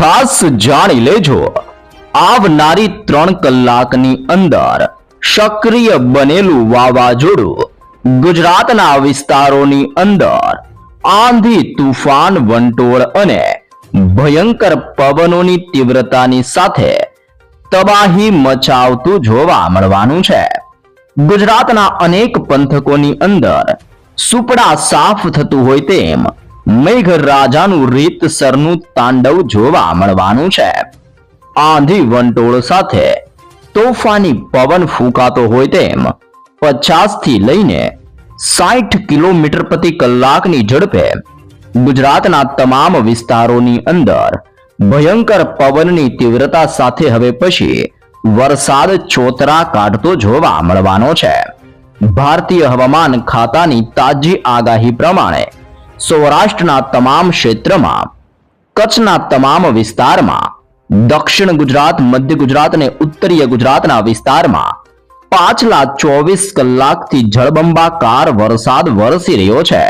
ખાસ જાણી લેજો આવનારી 3 કલાકની અંદર સક્રિય બનેલું વાવાઝોડું ગુજરાતના વિસ્તારોની અંદર આંધી તુફાન વંટોળ અને ભયંકર પવનોની તીવ્રતાની સાથે તબાહી મચાવતું જોવા મળવાનું છે। ગુજરાતના અનેક પંથકોની અંદર સુપડા સાફ થતું હોય તેમ મેઘરાજાનું રીતસરનું તાંડવ જોવા મળવાનું છે। આંધી વંટોળ સાથે તોફાની પવન ફૂંકાતો હોય તેમ 50 થી લઈને 60 કિલોમીટર પ્રતિ કલાકની ઝડપે ગુજરાતના તમામ વિસ્તારોની અંદર ભયંકર પવનની તીવ્રતા સાથે હવે પછી વરસાદ ચોતરા કાઢતો જોવા મળવાનો છે। ભારતીય હવામાન ખાતાની તાજી આગાહી પ્રમાણે સૌરાષ્ટ્રના તમામ ક્ષેત્રમાં, કચ્છના તમામ વિસ્તારમાં, દક્ષિણ ગુજરાત, મધ્ય ગુજરાત અને ઉત્તરીય ગુજરાતના વિસ્તારમાં પાછલા 24 કલાકથી જળબંબાકાર વરસાદ વરસી રહ્યો છે।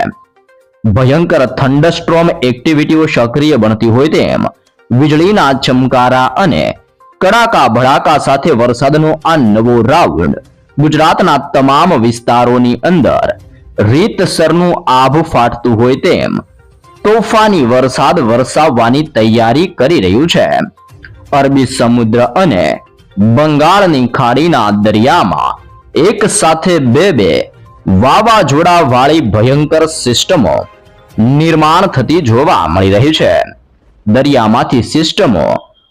ભયંકર થંડરસ્ટ્રોમ એક્ટિવિટીઓ સક્રિય બનતી હોય તેમ વીજળીના ચમકારા અને કડાકા ભડાકા સાથે વરસાદનો આ નવો રાઉન્ડ ગુજરાતના તમામ વિસ્તારોની અંદર રીતસરનું આભ ફાટતું હોય તેમ તોફાની વરસાદ વરસાવવાની તૈયારી કરી રહ્યું છે। અરબી સમુદ્ર અને બંગાળની ખાડીના દરિયામાં એક સાથે બે વાવાઝોડા વાળી ભયંકર સિસ્ટમો નિર્માણ થતી જોવા મળી રહી છે। દરિયામાંથી સિસ્ટમો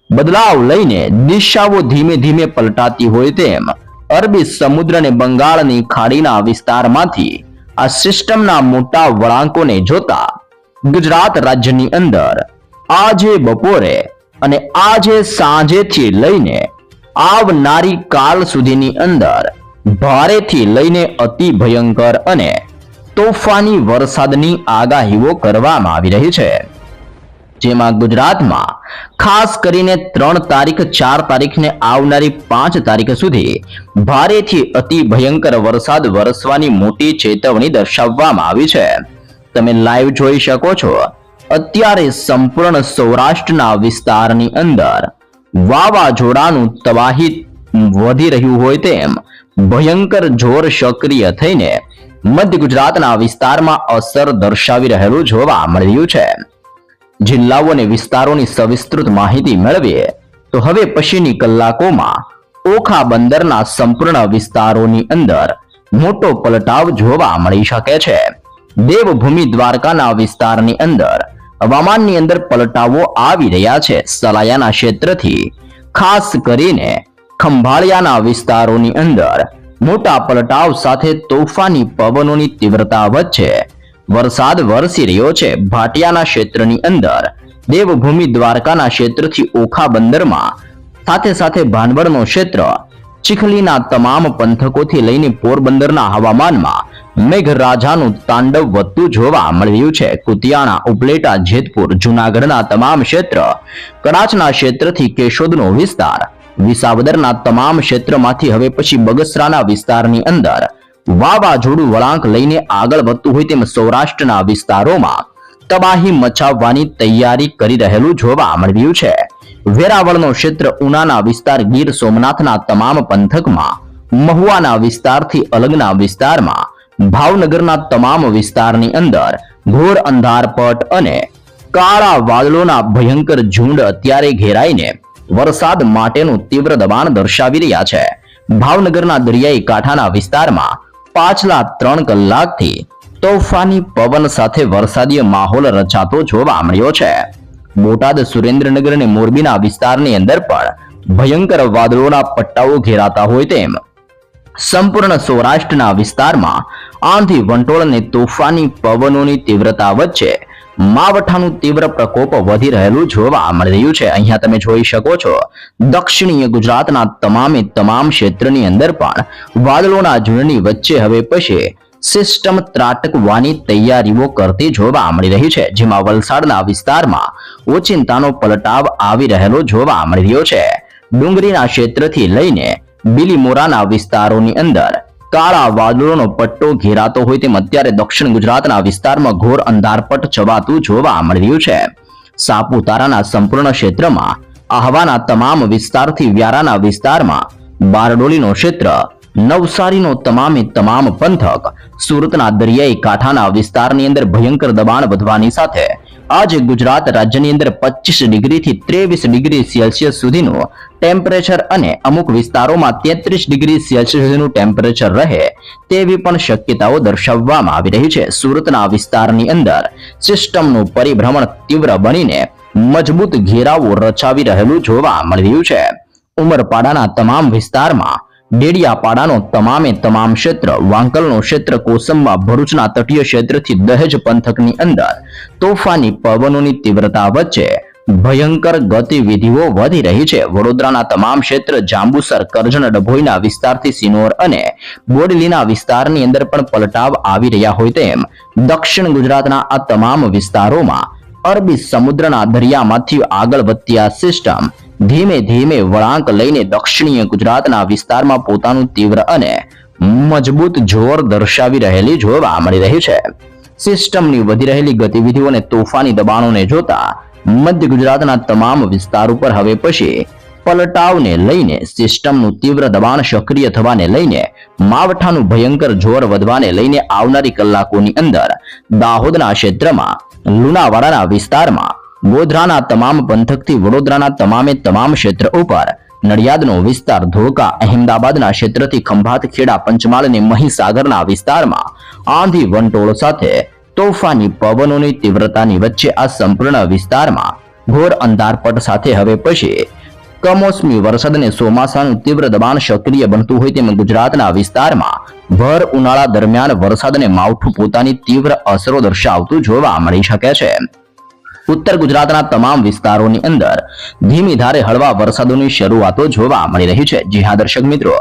બદલાવ લઈને દિશાઓ ધીમે ધીમે પલટાતી હોય તેમ અરબી સમુદ્ર અને બંગાળની ખાડીના વિસ્તારમાંથી આ સિસ્ટમના મોટા વળાંકોને જોતા ગુજરાત રાજ્યની અંદર આજે બપોરે અને આજે સાંજેથી લઈને આવનારી કાલ સુધીની અંદર ભારેથી લઈને અતિ ભયંકર અને તોફાની વરસાદની આગાહીઓ કરવામાં આવી રહી છે। જેમાં ગુજરાતમાં ખાસ કરીને 3 તારીખ, 4 તારીખ ને આવનારી 5 તારીખ સુધી ભારેથી અતિ ભયંકર વરસાદ વરસવાની મોટી ચેતવણી દર્શાવવામાં આવી છે। તમે લાઈવ જોઈ શકો છો અત્યારે સંપૂર્ણ સૌરાષ્ટ્રના વિસ્તારની અંદર વાવાઝોડાનું તબાહી વધી રહ્યું હોય તેમ ભયંકર જોર સક્રિય થઈને મધ્ય ગુજરાતના વિસ્તારમાં અસર દર્શાવી રહેલું જોવા મળી રહ્યું છે। જિલ્લાઓ અને વિસ્તારોની સવિસ્તૃત માહિતી મેળવીએ તો હવે પછીની કલાકોમાં ઓખા બંદરના સંપૂર્ણ વિસ્તારોની અંદર મોટો પલટાવ જોવા મળી શકે છે। દેવભૂમિ દ્વારકાના વિસ્તારની અંદર હવામાનની અંદર પલટાવો આવી રહ્યા છે। સલાયાના ક્ષેત્રથી ખાસ કરીને ખંભાળિયાના વિસ્તારોની અંદર મોટા પલટાવ સાથે તોફાની પવનોની તીવ્રતા વચ્ચે વરસાદ વરસી રહ્યો છે। ભાટિયાના ક્ષેત્રની અંદર દેવભૂમિ દ્વારકાના ક્ષેત્રથી ઓખા બંદરમાં સાથે સાથે ભાનવડનો ક્ષેત્ર, ચીખલીના તમામ પંથકોથી લઈને પોરબંદરના હવામાનમાં મેઘરાજાનું તાંડવ વધતું જોવા મળી રહ્યું છે। કુતિયાણા, ઉપલેટા, જેતપુર, જૂનાગઢના તમામ ક્ષેત્ર, કડાચના ક્ષેત્રથી કેશોદનો વિસ્તાર, વિસાવદરના તમામ ક્ષેત્રમાંથી હવે પછી બગસરાના વિસ્તારની અંદર વાવાઝોડું વળાંક લઈને આગળ વધતું હોય તેમ સૌરાષ્ટ્રના વિસ્તારોમાં તબાહી મચાવવાની તૈયારી કરી રહેલું જોવા મળી રહ્યું છે। વેરાવળનો ક્ષેત્ર, ઉનાના વિસ્તાર, ગીર સોમનાથના તમામ પંથકમાં, મહુવાના વિસ્તારથી અલગના વિસ્તારમાં, ભાવનગરના તમામ વિસ્તારની અંદર ઘોર અંધારપટ અને કાળા વાદળોના ભયંકર ઝુંડ અત્યારે ઘેરાઈને વરસાદ માટેનું તીવ્ર દબાણ દર્શાવી રહ્યા છે। ભાવનગરના દરિયાઈ કાંઠાના વિસ્તારમાં પાછલા 3 કલાકથી તોફાની પવન સાથે વરસાદીય માહોલ રચાતો જોવા મળ્યો છે। બોટાદ, સુરેન્દ્રનગર અને મોરબીના વિસ્તારની અંદર પણ ભયંકર વાદળોના પટ્ટાઓ ઘેરાતા હોય તેમ સંપૂર્ણ સૌરાષ્ટ્રના વિસ્તારમાં આંધી વંટોળ અને તોફાની પવનોની તીવ્રતા વચ્ચે માવઠાનું તીવ્ર પ્રકોપ વધી રહેલું જોવા મળી રહ્યું છે। અહીંયા તમે જોઈ શકો છો દક્ષિણીય ગુજરાતના તમામ ક્ષેત્રની અંદર પણ વાદળોના ઝુંડની વચ્ચે હવે પછી સિસ્ટમ ત્રાટકવાની તૈયારીઓ કરતી જોવા મળી રહી છે। જેમાં વલસાડના વિસ્તારમાં ઓચિંતાનો પલટાવ આવી રહેલો જોવા મળી રહ્યો છે। ડુંગરીના ક્ષેત્રથી લઈને બિલીમોરાના વિસ્તારોની અંદર કાળા વાદળોનો પટ્ટો ઘેરાતો હોય તેમ અત્યારે દક્ષિણ ગુજરાતના વિસ્તારમાં ઘોર અંધારપટ છવાતું જોવા મળી રહ્યું છે। સાપુતારાના સંપૂર્ણ ક્ષેત્રમાં, આહવાના તમામ વિસ્તારથી વ્યારાના વિસ્તારમાં, બારડોલીનો ક્ષેત્ર, નવસારીનો તમામ પંથક, સુરતના દરિયાઈ કાંઠાના વિસ્તારની અંદર ભયંકર દબાણ વધવાની સાથે આજે ગુજરાત રાજ્યની અંદર 25 ડિગ્રીથી 23 ડિગ્રી સેલ્સિયસ સુધીનું ટેમ્પરેચર અને અમુક વિસ્તારોમાં 33 ડિગ્રી સેલ્સિયસ સુધીનું ટેમ્પરેચર રહે તેવી પણ શક્યતાઓ દર્શાવવામાં આવી રહી છે. સુરતના વિસ્તારની અંદર સિસ્ટમનું પરિભ્રમણ તીવ્ર બનીને મજબૂત ઘેરાવો રચાવી રહેલું જોવા મળી રહ્યું છે. ઉમરપાડાના તમામ વિસ્તારમાં, ડેડિયાપાડાનો તમામ ક્ષેત્ર, વાંકલનો ક્ષેત્ર, કોસંબા, ભરૂચના તટીય ક્ષેત્રથી દહેજ પંથકની અંદર તોફાની પવનોની તીવ્રતા વચ્ચે ભયંકર ગતિવિધિઓ વધી રહી છે. વડોદરાના તમામ ક્ષેત્ર, જાંબુસર, કરજણ, ડભોઈના વિસ્તારથી સિનોર અને બોડેલીના વિસ્તારની અંદર પણ પલટાવ આવી રહ્યા હોય તેમ દક્ષિણ ગુજરાતના આ તમામ વિસ્તારોમાં અરબી સમુદ્રના દરિયામાંથી આગળ વધતી આ સિસ્ટમ ધીમે ધીમે વળાંક લઈને દક્ષિણીય ગુજરાતના વિસ્તારમાં પોતાનું તીવ્ર અને મજબૂત જોર દર્શાવી રહેલી જોવા મળી રહી છે. સિસ્ટમની વધી રહેલી ગતિવિધિઓ અને તોફાની દબાણોને જોતા મધ્ય ગુજરાતના તમામ વિસ્તાર ઉપર હવે પછી પલટાવને લઈને, સિસ્ટમનું તીવ્ર દબાણ સક્રિય થવાને લઈને, માવઠાનું ભયંકર જોર વધવાને લઈને આવનારી કલાકોની અંદર દાહોદના ક્ષેત્રમાં, લુણાવાડાના વિસ્તારમાં, ગોધરાના તમામ પંથકથી વડોદરાના તમામ ક્ષેત્ર ઉપર, નડિયાદનો વિસ્તાર, ધોળકા, અહેમદાબાદના ક્ષેત્રથી ખંભાત, ખેડા, પંચમહાલ અને મહીસાગરના વિસ્તારમાં આંધી વંટોળ સાથે તોફાની પવનોની તીવ્રતાની વચ્ચે આ સંપૂર્ણ વિસ્તારમાં ઘોર અંધારપટ સાથે હવે પછી કમોસમી વરસાદ અને ચોમાસાનું તીવ્ર દબાણ સક્રિય બનતું હોય તેમ ગુજરાતના વિસ્તારમાં ભર ઉનાળા દરમિયાન વરસાદ અને માવઠું પોતાની તીવ્ર અસરો દર્શાવતું જોવા મળી શકે છે. ઉત્તર ગુજરાતના તમામ વિસ્તારોની અંદર ધીમી ધારે હળવા વરસાદોની શરૂઆતો જોવા મળી રહી છે. જી હા દર્શક મિત્રો,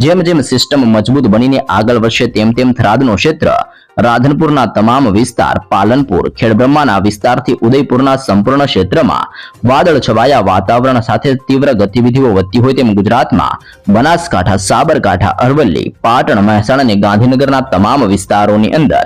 જેમ સિસ્ટમ મજબૂત બનીને આગળ વધશે તેમ થરાદનો ક્ષેત્ર, રાધનપુરના તમામ વિસ્તાર, પાલનપુર, ખેડબ્રહ્માના વિસ્તારથી ઉદયપુરના સંપૂર્ણ ક્ષેત્રમાં વાદળ છવાયા વાતાવરણ સાથે તીવ્ર ગતિવિધિઓ વધતી હોય તેમ ગુજરાતમાં બનાસકાંઠા, સાબરકાંઠા, અરવલ્લી, પાટણ, મહેસાણા અને ગાંધીનગરના તમામ વિસ્તારોની અંદર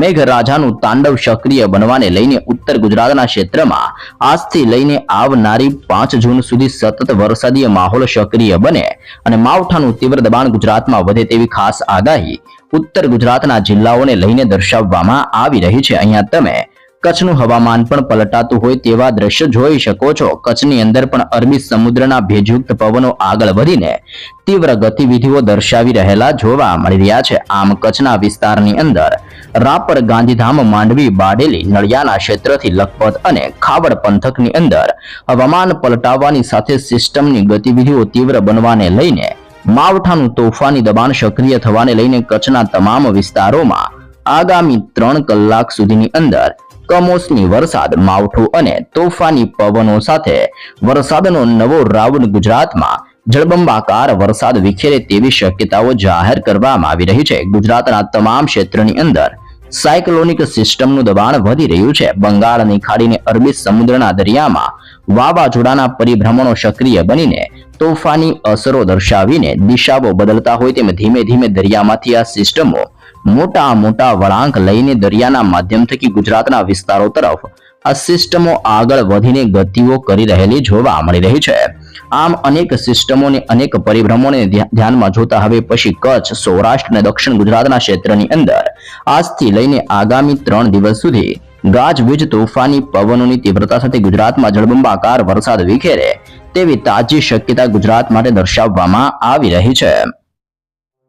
મેઘરાજાનું તાંડવ સક્રિય બનવાને લઈને ઉત્તર ગુજરાતના ક્ષેત્રમાં આજથી લઈને આવનારી 5 જૂન સુધી સતત વરસાદીય માહોલ સક્રિય બને અને માવઠાનું તીવ્ર દબાણ ગુજરાતમાં વધે તેવી ખાસ આગાહી ઉત્તર ગુજરાતના જિલ્લાઓને લઈને દર્શાવવામાં આવી રહી છે. અહીંયા તમે કચ્છનું હવામાન પણ પલટાતું હોય તેવા દ્રશ્ય જોઈ શકો છો. કચ્છની અંદર પણ અરબી સમુદ્રના ભેજયુક્ત પવનો આગળ વધીને તીવ્ર ગતિવિધિઓ દર્શાવી રહેલા જોવા મળી રહ્યા છે. આમ કચ્છના વિસ્તારની અંદર રાપર, ગાંધીધામ, માંડવી, બારડોલી, નળિયાના ક્ષેત્રથી લખપત અને ખાવડ પંથકની અંદર હવામાન પલટાવવાની સાથે સિસ્ટમની ગતિવિધિઓ તીવ્ર બનવાને લઈને માવઠાનું તોફાની દબાણ સક્રિય થવાને લઈને કચ્છના તમામ વિસ્તારોમાં આગામી 3 કલાક સુધીની અંદર કમોસમી વરસાદ, માવઠું અને તોફાની પવનો સાથે વરસાદનો નવો રાઉન્ડ ગુજરાતમાં જળબંબાકાર વરસાદ વિખેરે તેવી શક્યતાઓ જાહેર કરવામાં આવી રહી છે. ગુજરાતના તમામ ક્ષેત્રની અંદર સાયક્લોનિક સિસ્ટમનું દબાણ વધી રહ્યું છે. બંગાળની ખાડીને અરબી સમુદ્રના દરિયામાં વાવાઝોડાના પરિભ્રમણો સક્રિય બનીને તોફાની અસરો દર્શાવીને દિશાઓ બદલતા હોય તેમ ધીમે ધીમે દરિયામાંથી આ સિસ્ટમો મોટા વળાંક લઈને દરિયાના માધ્યમ થકી ગુજરાતના વિસ્તારો તરફ આ સિસ્ટમો આગળ વધીને ગતિઓ કરી રહેલી જોવા મળી રહી છે. આમ અનેક સિસ્ટમોને, અનેક પરિભ્રમણોને ધ્યાનમાં જોતા હવે પછી કચ્છ, સૌરાષ્ટ્ર અને દક્ષિણ ગુજરાતના ક્ષેત્રની અંદર આજથી લઈને આગામી 3 દિવસ સુધી ગાજવીજ, તોફાની પવનોની તીવ્રતા સાથે ગુજરાતમાં જળબંબાકાર વરસાદ વિખેરે તેવી તાજી શક્યતા ગુજરાત માટે દર્શાવવામાં આવી રહી છે.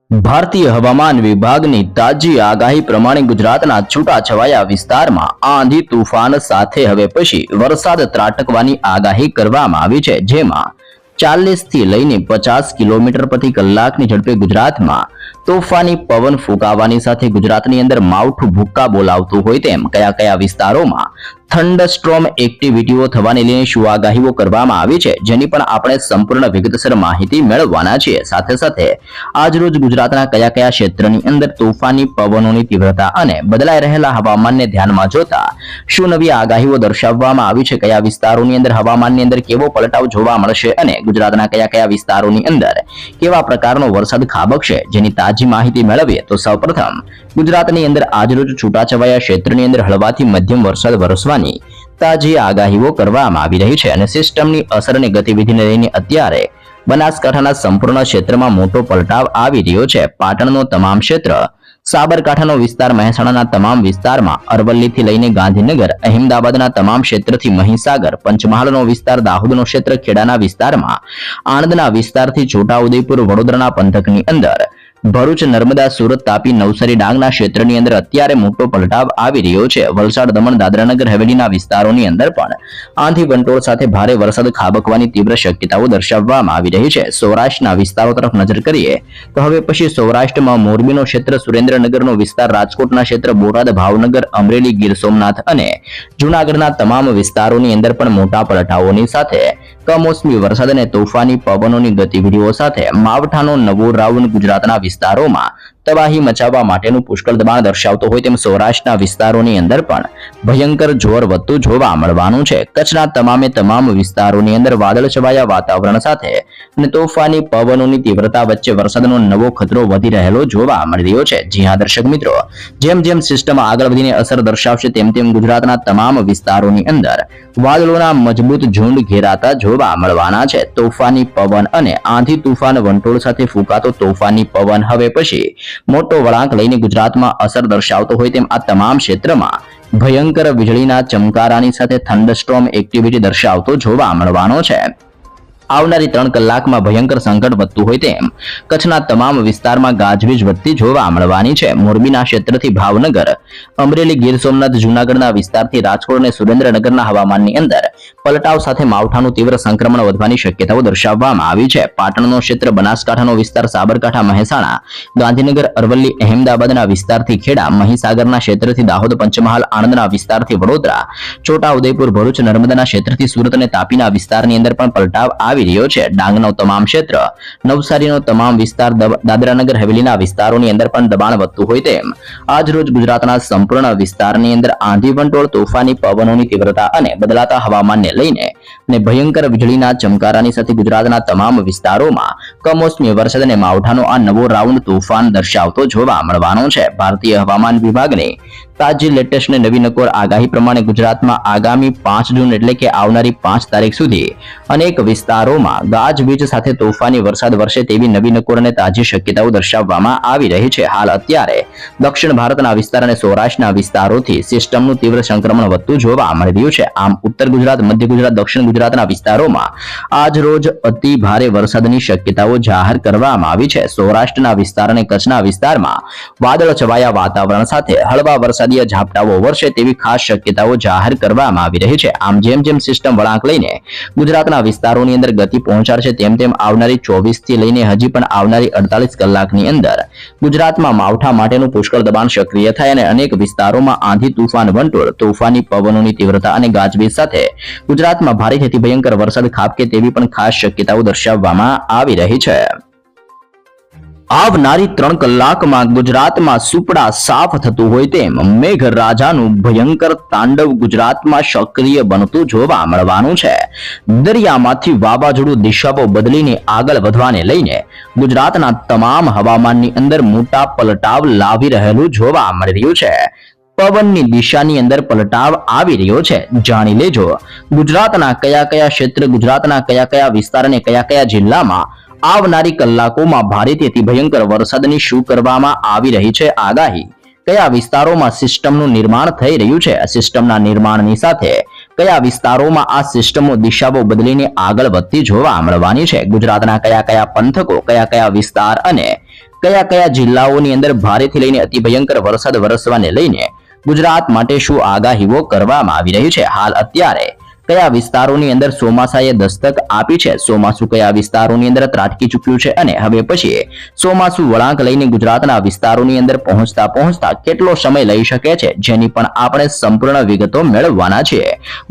ભારતીય હવામાન વિભાગની તાજી આગાહી પ્રમાણે ગુજરાતના છૂટાછવાયા વિસ્તારમાં આંધી તૂફાન સાથે હવે પછી વરસાદ ત્રાટકવાની આગાહી કરવામાં આવી છે. જેમાં 40 થી લઈને 50 કિલોમીટર પ્રતિ કલાકની ઝડપે ગુજરાતમાં તોફાની પવન ફૂંકાવાની સાથે ગુજરાતની અંદર માવઠું ભૂક્કા બોલાવતું હોય તેમ કયા વિસ્તારોમાં થંડરસ્ટ્રોમ એક્ટિવિટીઓ થવાને લઈને શું આગાહીઓ કરવામાં આવી છે, જેની પણ આપણે સંપૂર્ણ વિગતસર માહિતી મેળવવાના છીએ. સાથે આજરોજ ગુજરાતના કયા ક્ષેત્રની અંદર તોફાની પવનોની તીવ્રતા અને બદલાઈ રહેલા હવામાનને ધ્યાનમાં જોતા શું નવી આગાહીઓ દર્શાવવામાં આવી છે, કયા વિસ્તારોની અંદર હવામાનની અંદર કેવો પલટાવ જોવા મળશે અને ગુજરાતના કયા વિસ્તારોની અંદર કેવા પ્રકારનો વરસાદ ખાબકશે, જેની તાજી માહિતી મેળવીએ તો સૌપ્રથમ ગુજરાતની અંદર આજરોજ છૂટાછવાયા ક્ષેત્રની અંદર હળવાથી મધ્યમ વરસાદ વરસવાની તાજી આગાહીઓ કરવામાં આવી રહી છે અને સિસ્ટમની અસર અને ગતિવિધિને લઈને અત્યારે બનાસકાંઠાના સંપૂર્ણ ક્ષેત્રમાં મોટો પલટાવ આવી રહ્યો છે. પાટણનો તમામ ક્ષેત્ર, સાબરકાંઠાનો વિસ્તાર, મહેસાણાના તમામ વિસ્તારમાં, અરવલ્લીથી લઈને ગાંધીનગર, અહેમદાબાદના તમામ ક્ષેત્રથી મહીસાગર, પંચમહાલનો વિસ્તાર, દાહોદનો ક્ષેત્ર, ખેડાના વિસ્તારમાં, આણંદના વિસ્તારથી છોટાઉદેપુર, વડોદરાના પંથકની અંદર, ભરૂચ, નર્મદા, સુરત, તાપી, નવસારી, ડાંગના ક્ષેત્રની અંદર અત્યારે મોટો પલટાવ આવી રહ્યો છે. વલસાડ, દમણ, દાદરાનગર હવેલીના વિસ્તારોની અંદર પણ આંધી વંટોળ સાથે ભારે વરસાદ ખાબકવાની તીવ્ર શક્યતાઓ દર્શાવવામાં આવી રહી છે. સૌરાષ્ટ્રના વિસ્તારો તરફ નજર કરીએ તો હવે પછી સૌરાષ્ટ્રમાં મોરબીનો ક્ષેત્ર, સુરેન્દ્રનગરનો વિસ્તાર, રાજકોટના ક્ષેત્ર, બોટાદ, ભાવનગર, અમરેલી, ગીર સોમનાથ અને જૂનાગઢના તમામ વિસ્તારોની અંદર પણ મોટા પલટાઓની સાથે કમોસમી વરસાદ અને તોફાની પવનોની ગતિવિધિઓ સાથે માવઠાનો નવો રાઉન્ડ ગુજરાતના વિસ્તારોમાં તબાહી મચાવવા માટેનું પુષ્કળ દબાણ દર્શાવતો હોય તેમ સૌરાષ્ટ્રના વિસ્તારોની અંદર પણ ભયંકર જોર વધતું જોવા મળવાનું છે. કચ્છના તમામ વિસ્તારોની અંદર વાદળછવાયા વાતાવરણ સાથે અને તોફાની પવનોની તીવ્રતા વચ્ચે વરસાદનો નવો ખતરો વધી રહેલો જોવા મળી રહ્યો છે. જી હા દર્શક મિત્રો, જેમ સિસ્ટમ આગળ વધીને અસર દર્શાવશે તેમ ગુજરાતના તમામ વિસ્તારોની અંદર વાદળોના મજબૂત ઝુંડ ઘેરાતા જોવા મળવાના છે. તોફાની પવન અને આંધી તુફાન વંટોળ સાથે ફૂંકાતો તોફાની પવન હવે પછી મોટો વળાંક લઈને ગુજરાતમાં અસર દર્શાવતો હોય તેમ આ તમામ ક્ષેત્રમાં ભયંકર વીજળીના ચમકારાની સાથે થંડરસ્ટોર્મ એક્ટિવિટી દર્શાવતો જોવા મળવાનો છે. આવનારી 3 કલાકમાં ભયંકર સંકટ વધતું હોય તેમ કચ્છના તમામ વિસ્તારમાં ગાજવીજ વધતી જોવા મળવાની છે. મોરબીના ક્ષેત્રથી ભાવનગર, અમરેલી, ગીર સોમનાથ, જૂનાગઢના વિસ્તારથી રાજકોટ અને સુરેન્દ્રનગરના હવામાનની અંદર પલટાવ સાથે માવઠાનું તીવ્ર સંક્રમણ વધવાની શક્યતાઓ દર્શાવવામાં આવી છે. પાટણનો ક્ષેત્ર, બનાસકાંઠાનો વિસ્તાર, સાબરકાંઠા, મહેસાણા, ગાંધીનગર, અરવલ્લી, અહેમદાબાદના વિસ્તારથી ખેડા, મહીસાગરના ક્ષેત્રથી દાહોદ, પંચમહાલ, આણંદના વિસ્તારથી વડોદરા, છોટાઉદેપુર, ભરૂચ, નર્મદાના ક્ષેત્રથી સુરત અને તાપીના વિસ્તારની અંદર પણ પલટાવ આવી રહ્યો છે. ડાંગનો તમામ ક્ષેત્ર, નવસારીનો તમામ વિસ્તાર, દાદરાનગર હવેલીના વિસ્તારોની અંદર પણ દબાણ વધતું હોય તેમ આજ રોજ ગુજરાતના સંપૂર્ણ વિસ્તારની અંદર આંધી વંટોળ, તોફાની પવનોની તીવ્રતા અને બદલાતા હવામાનને લઈને અને ભયંકર વીજળીના ચમકારાની સાથે ગુજરાતના તમામ વિસ્તારોમાં કમોસમી વરસાદ અને માવઠાનો આ નવો રાઉન્ડ તોફાન દર્શાવતો જોવા મળવાનો છે. ભારતીય હવામાન વિભાગની તાજી લેટેસ્ટ અને નવી નકોર આગાહી પ્રમાણે ગુજરાતમાં આગામી 5 જૂન એટલે કે આવનારી 5 તારીખ સુધી અનેક વિસ્તારોમાં ગાજવીજ સાથે તોફાની વરસાદ વરસે તેવી નવી નકોર અને તાજી શક્યતાઓ દર્શાવવામાં આવી રહી છે. હાલ અત્યારે દક્ષિણ ભારતના વિસ્તાર અને સૌરાષ્ટ્રના વિસ્તારોથી સિસ્ટમનું તીવ્ર સંક્રમણ વધતું જોવા મળી રહ્યું છે. આમ ઉત્તર ગુજરાત, મધ્ય ગુજરાત, દક્ષિણ ગુજરાતના વિસ્તારોમાં આજ રોજ અતિ ભારે વરસાદની શક્યતાઓ જાહેર કરવામાં આવી છે. સૌરાષ્ટ્રના વિસ્તાર અને કચ્છના વિસ્તારમાં વાદળ છવાયા વાતાવરણ સાથે હળવા વરસાદીય ઝાપટાઓ વરસે તેવી ખાસ શક્યતાઓ જાહેર કરવામાં આવી રહી છે. આમ જેમ સિસ્ટમ વળાંક લઈને ગુજરાતના વિસ્તારોની અંદર ગતિ પહોંચાડશે તેમ આવનારી 24 થી લઈને હજી પણ આવનારી 48 કલાકની અંદર ગુજરાતમાં માવઠા માટેનું પુષ્કળ દબાણ સક્રિય થાય અને અનેક વિસ્તારોમાં આંધી તુફાન વંટોળ, તોફાની પવનોની તીવ્રતા અને ગાજવીજ સાથે ગુજરાતમાં ભારેથી ભયંકર વરસાદ ખાબકે તેવી પણ ખાસ શક્યતાઓ દર્શાવવામાં આવી રહી છે. આવનારી 3 કલાકમાં ગુજરાતમાં સુપડા સાફ થતું હોય તેમ મેઘરાજાનું ભયંકર તાંડવ ગુજરાતમાં સક્રિય બનતું જોવા મળવાનું છે. દરિયામાંથી વાવાઝોડું દિશાઓ બદલીને આગળ વધવાને લઈને ગુજરાતના તમામ હવામાનની અંદર મોટા પલટાવ લાવી રહેલું જોવા મળી રહ્યું છે. પવનની દિશાની અંદર પલટાવ આવી રહ્યો છે. જાણી લેજો ગુજરાતના કયા ક્ષેત્ર, ગુજરાતના કયા વિસ્તાર અને કયા જિલ્લામાં આવનારી કલાકોમાં ભારેથી અતિ ભયંકર વરસાદની શું કરવામાં આવી રહી છે આગાહી. કયા વિસ્તારોમાં સિસ્ટમનું નિર્માણ થઈ રહ્યું છે. સિસ્ટમના નિર્માણની સાથે કયા વિસ્તારોમાં આ સિસ્ટમો દિશાઓ બદલીને આગળ વધતી જોવા મળવાની છે. ગુજરાતના કયા પંથકો, કયા વિસ્તાર અને કયા જિલ્લાઓની અંદર ભારેથી લઈને અતિ ભયંકર વરસાદ વરસવાને લઈને ગુજરાત માટે શું આગાહીઓ કરવામાં આવી રહી છે. હાલ અત્યારે કયા વિસ્તારોની અંદર ચોમાસાએ દસ્તક આપી છે, ચોમાસું કયા વિસ્તારોની અંદર ત્રાટકી ચૂક્યું છે અને હવે પછી ચોમાસું વળાંક લઈને ગુજરાતના વિસ્તારોની અંદર પહોંચતા કેટલો સમય લઈ શકે છે, જેની પણ આપણે સંપૂર્ણ વિગતો મેળવવાના છે.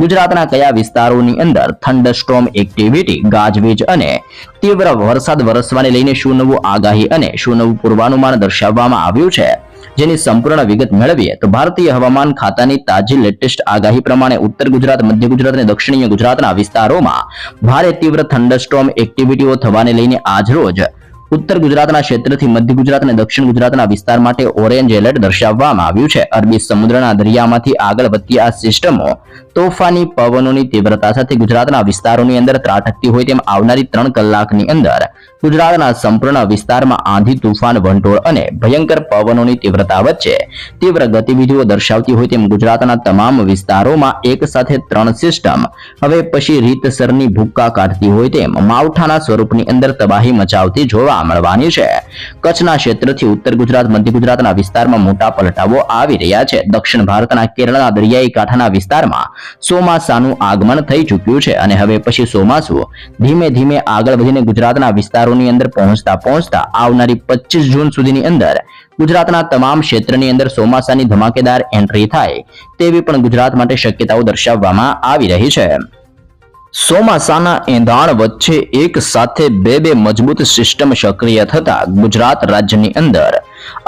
ગુજરાતના કયા વિસ્તારોની અંદર થંડરસ્ટોર્મ એક્ટિવિટી, ગાજવીજ અને તીવ્ર વરસાદ વરસવાને લઈને શું નવું આગાહી અને શું નવું પૂર્વાનુમાન દર્શાવવામાં આવ્યું છે, જેની સંપૂર્ણ વિગત મેળવીએ તો ભારતીય હવામાન ખાતાની તાજી લેટેસ્ટ આગાહી પ્રમાણે ઉત્તર ગુજરાત, મધ્ય ગુજરાત અને દક્ષિણીય ગુજરાતના વિસ્તારોમાં ભારે તીવ્ર થંડરસ્ટોર્મ એક્ટિવિટીઓ થવાને લઈને આજ રોજ ઉત્તર ગુજરાતના ક્ષેત્રથી મધ્ય ગુજરાત અને દક્ષિણ ગુજરાતના વિસ્તાર માટે ઓરેન્જ એલર્ટ દર્શાવવામાં આવ્યું છે. અરબી સમુદ્રના દરિયામાંથી આગળ વધતી આ સિસ્ટમો તોફાની પવનોની તીવ્રતા સાથે ગુજરાતના વિસ્તારોની અંદર ત્રાટકતી હોય તેમ આવનારી 3 કલાકની અંદર ગુજરાતના સંપૂર્ણ વિસ્તારમાં આંધી, તુફાન, વંટોળ અને ભયંકર પવનોની તીવ્રતા વચ્ચે તીવ્ર ગતિવિધિઓ દર્શાવતી હોય તેમ ગુજરાતના તમામ વિસ્તારોમાં એક સાથે 3 સિસ્ટમ હવે પછી રીતસરની ભૂક્કા કાઢતી હોય તેમ માવઠાના સ્વરૂપની અંદર તબાહી મચાવતી જોવા મળવાની છે. કચ્છના ક્ષેત્રથી ઉત્તર ગુજરાત, મધ્ય ગુજરાતના વિસ્તારમાં મોટા પલટાઓ આવી રહ્યા છે. દક્ષિણ ભારતના કેરળના દરિયાઈ કાંઠાના વિસ્તારમાં ચોમાસાનું આગમન થઈ ચૂક્યું છે અને હવે પછી ચોમાસું ધીમે ધીમે આગળ વધીને ગુજરાતના વિસ્તારોની અંદર પહોંચતા આવનારી 25 જૂન સુધીની અંદર ગુજરાતના તમામ ક્ષેત્રની અંદર ચોમાસાની ધમાકેદાર એન્ટ્રી થાય તેવી પણ ગુજરાત માટે શક્યતાઓ દર્શાવવામાં આવી રહી છે. ચોમાસાના એંધાણ વચ્ચે એક સાથે બે મજબૂત સિસ્ટમ સક્રિય થતા ગુજરાત રાજ્યની અંદર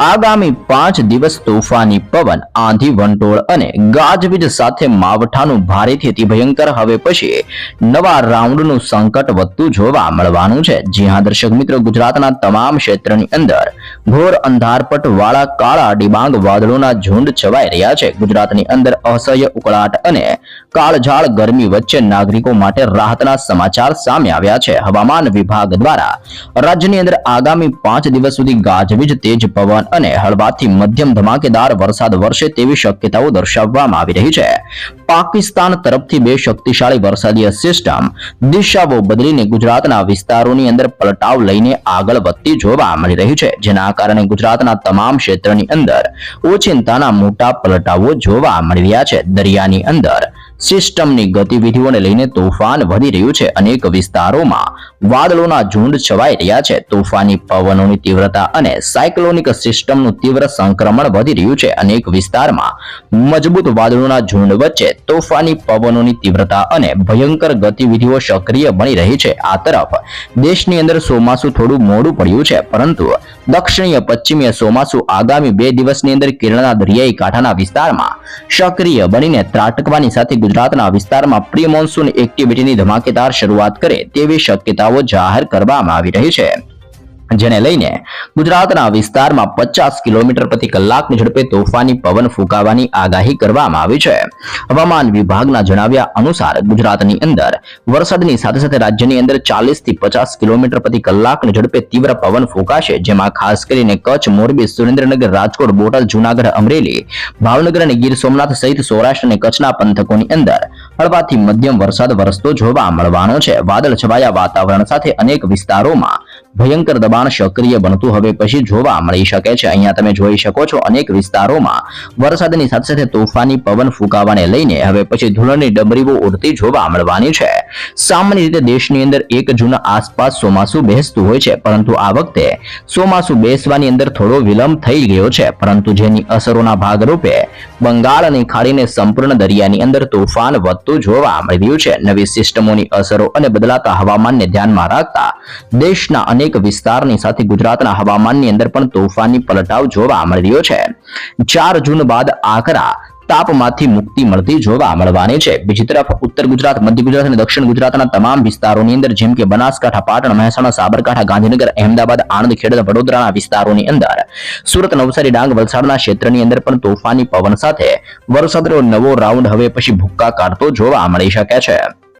આગામી 5 દિવસ તોફાની પવન, આંધી, વંટોળ અને ગાજવીજ સાથે માવઠાનું ભારેથી અતિ ભયંકર હવે પછી નવા રાઉન્ડનું સંકટ વધતું જોવા મળવાનું છે. જી હા દર્શક મિત્રો, ગુજરાતના તમામ ક્ષેત્રની અંદર ઘોર અંધારપટ વાળા કાળા ડિબાંગ વાદળોના ઝુંડ છવાઈ રહ્યા છે. ગુજરાતની અંદર અસહ્ય ઉકળાટ અને કાળઝાળ ગરમી વચ્ચે નાગરિકો માટે રાહતના સમાચાર સામે આવ્યા છે. હવામાન વિભાગ દ્વારા રાજ્યની અંદર આગામી 5 દિવસ સુધી ગાજવીજ, તેજ પવન અને હળવાથી મધ્યમ ધમાકેદાર વરસાદ વરસે તેવી શક્યતાઓ દર્શાવવામાં આવી રહી છે. પાકિસ્તાન તરફથી 2 શક્તિશાળી વરસાદીય સિસ્ટમ દિશાઓ બદલીને ગુજરાતના વિસ્તારોની અંદર પલટાવ લઈને આગળ વધતી જોવા મળી રહી છે, જેના કારણે ગુજરાતના તમામ ક્ષેત્રની અંદર ઓચિંતાના મોટા પલટાવો જોવા મળી રહ્યા છે. દરિયાની અંદર સિસ્ટમની ગતિવિધિઓને લઈને તોફાન વધી રહ્યું છે. અનેક વિસ્તારોમાં વાદળોના ઝુંડ છવાઈ રહ્યા છે. તોફાની પવનોની તીવ્રતા અને સાયક્લોનિક સિસ્ટમનું તીવ્ર સંક્રમણ વધી રહ્યું છે. અનેક વિસ્તારમાં મજબૂત વાદળોના ઝુંડ વચ્ચે તોફાની પવનોની તીવ્રતા અને ભયંકર ગતિવિધિઓ સક્રિય બની રહી છે. આ તરફ દેશની અંદર ચોમાસું થોડું મોડું પડ્યું છે, પરંતુ દક્ષિણીય પશ્ચિમીય ચોમાસું આગામી 2 દિવસની અંદર કેરળના દરિયાઈ કાંઠાના વિસ્તારમાં સક્રિય બનીને ત્રાટકવાની સાથે ગુજરાતના વિસ્તારમાં પ્રી મોન્સૂન એક્ટિવિટીની ધમાકેદાર શરૂઆત કરે તેવી શક્યતાઓ જાહેર કરવામાં આવી રહી છે, જેને લઈને ગુજરાતના વિસ્તારમાં 50 કિલોમીટર પ્રતિ કલાકની ઝડપે તોફાની પવન ફૂંકાવાની આગાહી કરવામાં આવી છે. હવામાન વિભાગના જણાવ્યા અનુસાર ગુજરાતની અંદર વરસાદની સાથે સાથે રાજ્યની અંદર 40 થી 50 કિલોમીટર પ્રતિ કલાકની ઝડપે તીવ્ર પવન ફૂંકાશે, જેમાં ખાસ કરીને કચ્છ, મોરબી, સુરેન્દ્રનગર, રાજકોટ, બોટાદ, જૂનાગઢ, અમરેલી, ભાવનગર અને ગીર સોમનાથ સહિત સૌરાષ્ટ્ર અને કચ્છના પંથકોની અંદર હળવાથી મધ્યમ વરસાદ વરસતો જોવા મળવાનો છે. વાદળ છવાયા વાતાવરણ સાથે અનેક વિસ્તારોમાં ભયંકર દબાણ સક્રિય બનતું હવે પછી જોવા મળી શકે છે. અહીંયા તમે જોઈ શકો છો અનેક વિસ્તારોમાં વરસાદની સાથે સાથે તોફાની પવન ફૂંકાવાને લઈને હવે પછી ધૂળની ડમરીઓ ઉડતી જોવા મળવાની છે. સામાન્ય રીતે દેશની અંદર 1 જૂન આસપાસ ચોમાસું બેસતું હોય છે, પરંતુ આ વખતે ચોમાસું બેસવાની અંદર થોડો વિલંબ થઈ ગયો છે, પરંતુ જેની અસરોના ભાગરૂપે બંગાળની ખાડીને સંપૂર્ણ દરિયાની અંદર તોફાન વધતું જોવા મળી રહ્યું છે. નવી સિસ્ટમોની અસરો અને બદલાતા હવામાનને ધ્યાનમાં રાખતા દેશના અનેક વિસ્તારની સાથે ગુજરાતના હવામાનની અંદર પણ તોફાની પલટાવ જોવા મળી રહ્યો છે. 4 જૂન બાદ આકરા તાપમાંથી મુક્તિ મળતી જોવા મળવાની છે. બીજી તરફ ઉત્તર ગુજરાત, મધ્ય ગુજરાત અને દક્ષિણ ગુજરાતના તમામ વિસ્તારોની અંદર જેમ કે બનાસકાંઠા, પાટણ, મહેસાણા, સાબરકાંઠા, ગાંધીનગર, અહેમદાબાદ, આણંદ, ખેડા, વડોદરાના વિસ્તારોની અંદર, સુરત, નવસારી, ડાંગ, વલસાડના ક્ષેત્રની અંદર પણ તોફાની પવન સાથે વરસાદનો નવો રાઉન્ડ હવે પછી ભૂક્કા કાઢતો જોવા મળી શકે છે.